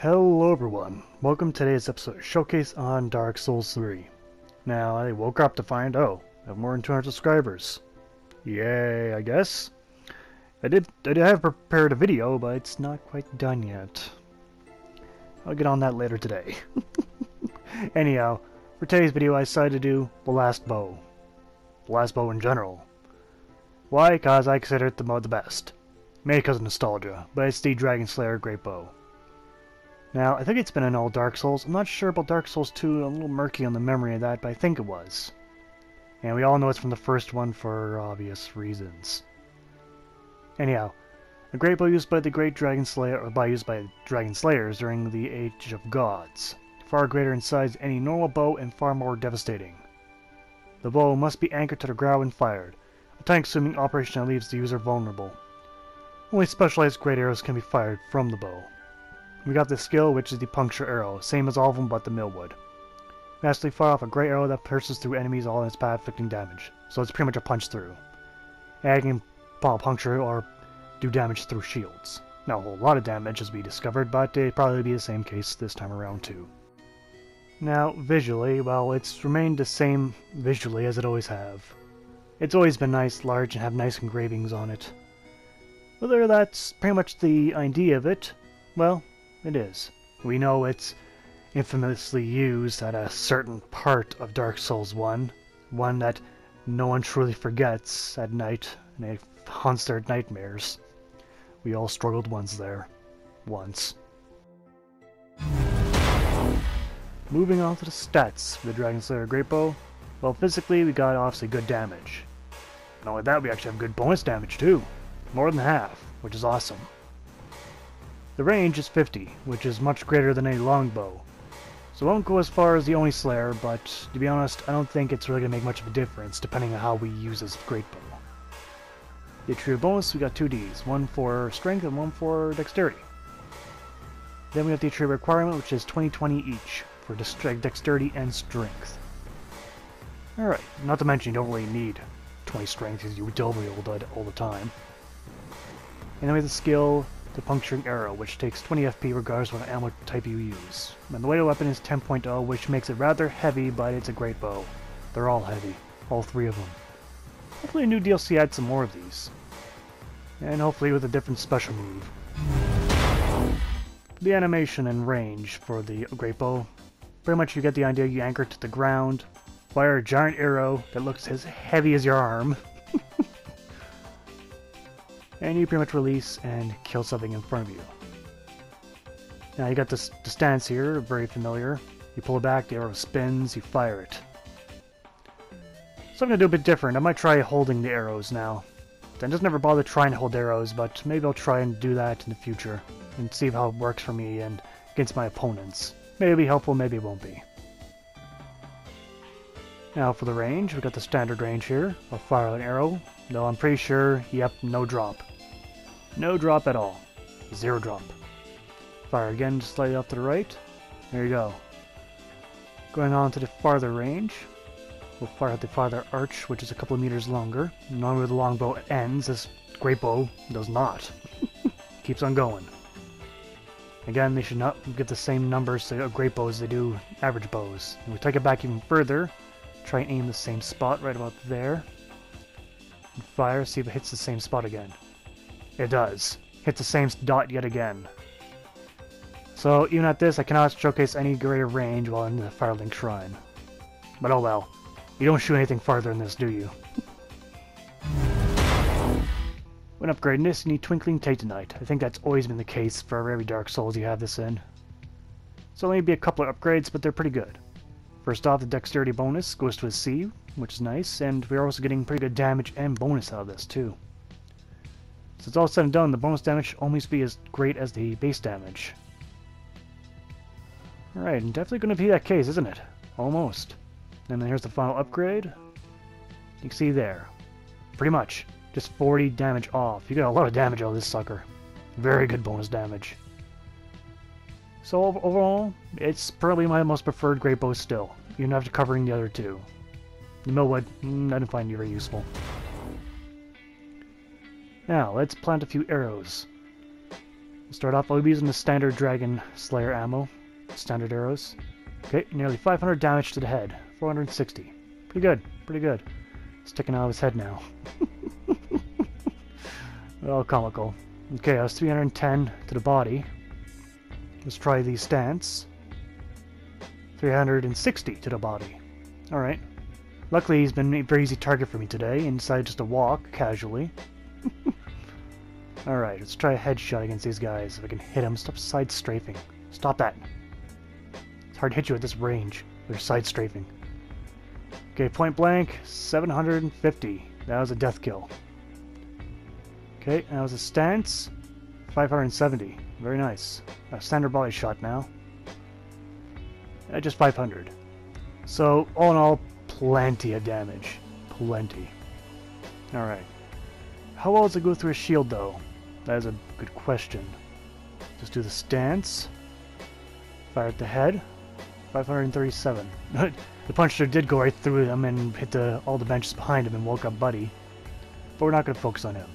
Hello everyone, welcome to today's episode Showcase on Dark Souls 3. Now, I woke up to find, I have more than 200 subscribers. Yay, I guess. I did have prepared a video, but it's not quite done yet. I'll get on that later today. Anyhow, for today's video I decided to do the last bow. The last bow in general. Why? Because I consider it the best. Maybe because of nostalgia, but it's the Dragonslayer Greatbow. Now, I think it's been in all Dark Souls. I'm not sure about Dark Souls 2, I'm a little murky on the memory of that, but I think it was. And we all know it's from the first one for obvious reasons. Anyhow, a greatbow used by the great Dragonslayer, or used by Dragonslayers during the Age of Gods. Far greater in size than any normal bow and far more devastating. The bow must be anchored to the ground when fired, a time-consuming operation that leaves the user vulnerable. Only specialized great arrows can be fired from the bow. We got the skill, which is the puncture arrow, same as all of them but the millwood. Masterly fire off a great arrow that pierces through enemies all in its path, inflicting damage. So it's pretty much a punch through. And it can puncture or do damage through shields. Not a whole lot of damage as we discovered, but it'd probably be the same case this time around too. Now, visually, well, it's remained the same visually as it always have. It's always been nice, large, and have nice engravings on it. Whether that's pretty much the idea of it, well, it is. We know it's infamously used at a certain part of Dark Souls 1, one that no one truly forgets at night, and it haunts their nightmares. We all struggled once there. Once. Moving on to the stats for the Dragonslayer Greatbow. Well, physically we got obviously good damage. Not only that, we actually have good bonus damage too. More than half, which is awesome. The range is 50, which is much greater than a longbow. So I won't go as far as the Oni Slayer, but to be honest, I don't think it's really going to make much of a difference depending on how we use this Greatbow. The attribute bonus, we got 2 Ds, one for strength and one for dexterity. Then we have the attribute requirement, which is 20-20 each for dexterity and strength. Alright, not to mention you don't really need 20 strength because you double all the time. And then we have the skill, the puncturing arrow, which takes 20 FP regardless of what ammo type you use. And the weight of the weapon is 10.0, which makes it rather heavy, but it's a great bow. They're all heavy, all 3 of them. Hopefully a new DLC adds some more of these. And hopefully with a different special move. The animation and range for the Greatbow. Pretty much you get the idea, you anchor it to the ground, fire a giant arrow that looks as heavy as your arm. And you pretty much release and kill something in front of you. Now you got the stance here, very familiar. You pull it back, the arrow spins, you fire it. So I'm going to do a bit different. I might try holding the arrows now. I just never bother trying to hold arrows, but maybe I'll try and do that in the future. And see how it works for me and against my opponents. Maybe it'll be helpful, maybe it won't be. Now for the range, we've got the standard range here. I'll fire an arrow, though I'm pretty sure, yep, no drop. No drop at all. 0 drop. Fire again, just slightly off to the right. There you go. Going on to the farther range. We'll fire at the farther arch, which is a couple of meters longer. Normally where the longbow ends, this Greatbow does not. Keeps on going. Again, they should not get the same numbers to Greatbows as they do average bows. And we take it back even further. Try and aim the same spot right about there. And fire, see if it hits the same spot again. It does. Hit the same dot yet again. So even at this, I cannot showcase any greater range while in the Firelink Shrine. But oh well. You don't shoot anything farther than this, do you? When upgrading this, you need Twinkling Titanite. I think that's always been the case for every Dark Souls you have this in. So maybe a couple of upgrades, but they're pretty good. First off, the dexterity bonus goes to a C, which is nice, and we're also getting pretty good damage and bonus out of this too. So it's all said and done, the bonus damage should almost be as great as the base damage. Alright, and definitely going to be that case, isn't it? Almost. And then here's the final upgrade. You can see there. Pretty much. Just 40 damage off. You get a lot of damage out of this sucker. Very good bonus damage. So overall, it's probably my most preferred Greatbow still, even after covering the other 2. The millwood, I didn't find it very useful. Now, let's plant a few arrows. Start off, I'll be using the standard Dragonslayer ammo. Standard arrows. Okay, nearly 500 damage to the head. 460. Pretty good, pretty good. Sticking out of his head now. Well, comical. Okay, that was 310 to the body. Let's try the stance. 360 to the body. Alright. Luckily, he's been a very easy target for me today, and decided just to walk casually. Alright, let's try a headshot against these guys. If I can hit him, stop side strafing. Stop that. It's hard to hit you at this range. They're side strafing. Okay, point blank, 750. That was a death kill. Okay, that was a stance, 570. Very nice. A standard body shot now. Just 500. So, all in all, plenty of damage. Plenty. Alright. How well does it go through a shield, though? That is a good question. Just do the stance. Fire at the head. 537. The puncher did go right through him and hit all the benches behind him and woke up Buddy. But we're not going to focus on him.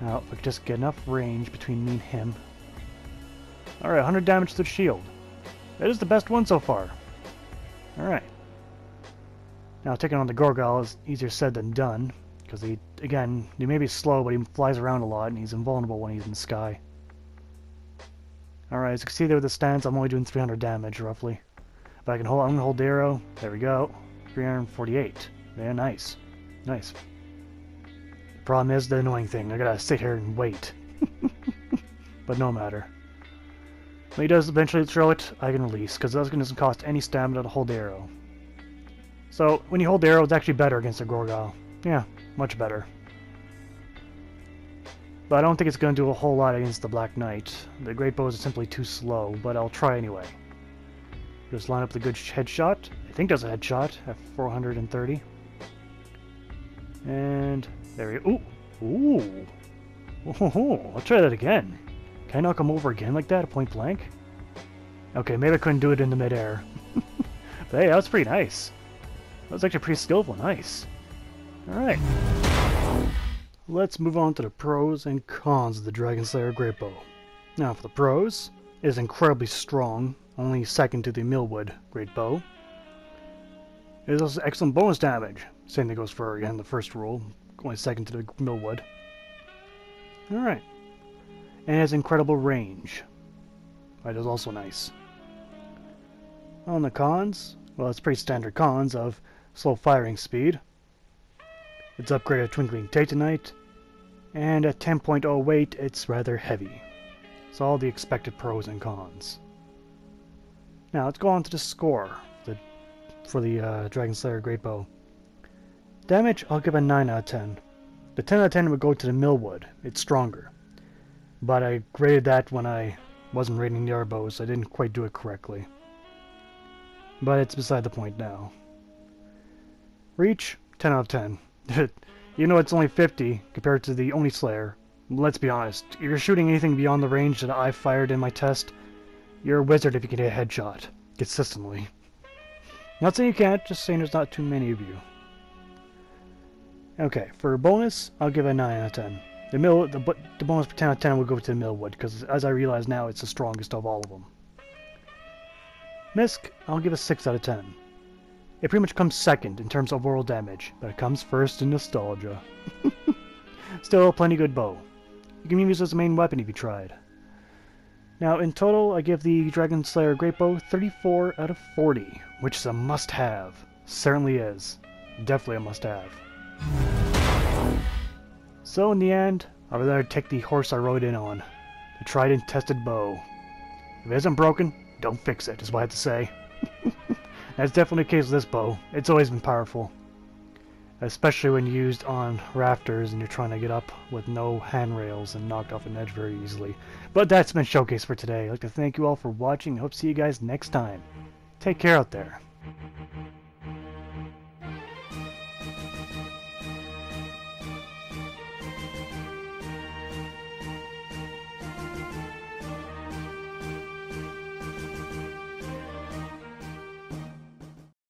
Now, if we could just get enough range between me and him. Alright, 100 damage to the shield. That is the best one so far. Alright. Now, taking on the Gorgal is easier said than done. Because he may be slow, but he flies around a lot, and he's invulnerable when he's in the sky. Alright, as you can see there with the stance, I'm only doing 300 damage, roughly. But I'm going to hold the arrow. There we go. 348. Yeah, nice. Nice. The problem is the annoying thing. I gotta sit here and wait. But no matter. When he does eventually throw it, I can release, because it doesn't cost any stamina to hold the arrow. So, when you hold the arrow, it's actually better against the Gorgal. Yeah, much better. But I don't think it's going to do a whole lot against the Black Knight. The Greatbow is simply too slow, but I'll try anyway. Just line up the good headshot. I think there's a headshot at 430. And there we go. Ooh! Ooh! I'll try that again. Can I knock him over again like that at point blank? Okay, maybe I couldn't do it in the midair. But hey, that was pretty nice. That was actually pretty skillful. Nice. Alright. Let's move on to the pros and cons of the Dragonslayer Greatbow. Now for the pros, it is incredibly strong, only second to the Millwood Greatbow. It is also excellent bonus damage, same thing goes for again the first rule, only second to the Millwood. Alright. And it has incredible range. That is also nice. On the cons, well, it's pretty standard cons of slow firing speed. It's upgraded Twinkling Titanite, and at 10.0 weight, it's rather heavy. So all the expected pros and cons. Now let's go on to the score for the Dragonslayer Greatbow. Damage, I'll give a 9 out of 10. The 10 out of 10 would go to the Millwood. It's stronger. But I graded that when I wasn't rating the other bows, so I didn't quite do it correctly. But it's beside the point now. Reach, 10 out of 10. You know it's only 50 compared to the Oni Slayer. Let's be honest, if you're shooting anything beyond the range that I fired in my test, you're a wizard if you can hit a headshot consistently. Not saying you can't, just saying there's not too many of you. Okay, for bonus, I'll give it a 9 out of 10. The bonus for 10 out of 10 will go to the Millwood, because as I realize now, it's the strongest of all of them. Misk, I'll give a 6 out of 10. It pretty much comes second in terms of overall damage, but it comes first in nostalgia. Still a plenty good bow. You can even use it as a main weapon if you tried. Now, in total, I give the Dragonslayer Greatbow 34 out of 40, which is a must-have. Certainly is. Definitely a must-have. So, in the end, I'd rather take the horse I rode in on. The tried and tested bow. If it isn't broken, don't fix it, is what I have to say. That's definitely the case with this bow. It's always been powerful. Especially when used on rafters and you're trying to get up with no handrails and knocked off an edge very easily. But that's been Showcase for today. I'd like to thank you all for watching. I hope to see you guys next time. Take care out there.